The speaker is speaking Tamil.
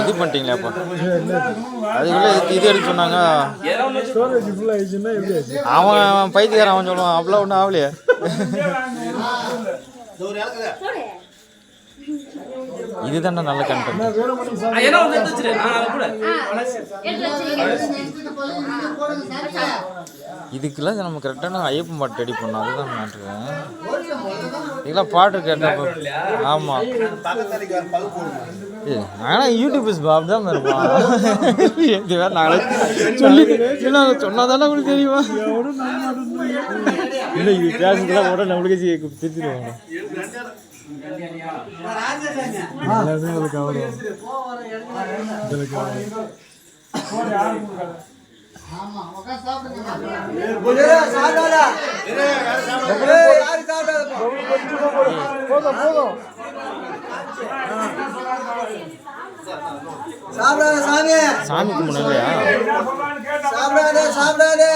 இது பண்ணிட்டீங்களா அப்போ அதுக்குள்ளே இது எடுக்க சொன்னாங்க. அவன் பைத்தியக்காரன் அவன் சொல்லுவான் அப்படிலாம் ஒன்றும் ஆகலையே. இதுதானே நல்ல கண்டென்ட். இதுக்கெல்லாம் நம்ம கரெக்டான ஐயப்பன் பாட்டு ரெடி பண்ணோம். அதுதான் மாட்டுறேன். இதெல்லாம் பாட்டு கேட்டேன். ஆமாம் ஆனால் யூடியூப் பாப் தான் இருப்பான். இது வேறு நாங்களே சொல்லி சொன்னால் தானே உங்களுக்கு தெரியுமா? இல்லை இது பேசுறதுலாம் கூட நம்மளுக்கு திருத்திடுவாங்க. எல்லாருமே அதுக்கு ஆகும். சாமி கும்பிடலையா? சாப்பிடாதே